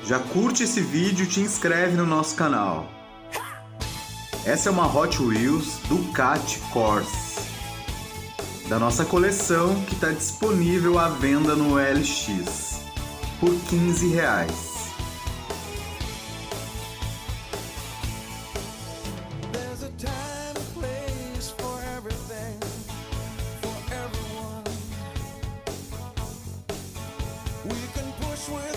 Já curte esse vídeo e te inscreve no nosso canal. Essa é uma Hot Wheels Ducati Corse, da nossa coleção, que está disponível à venda no LX por R$15. We can push with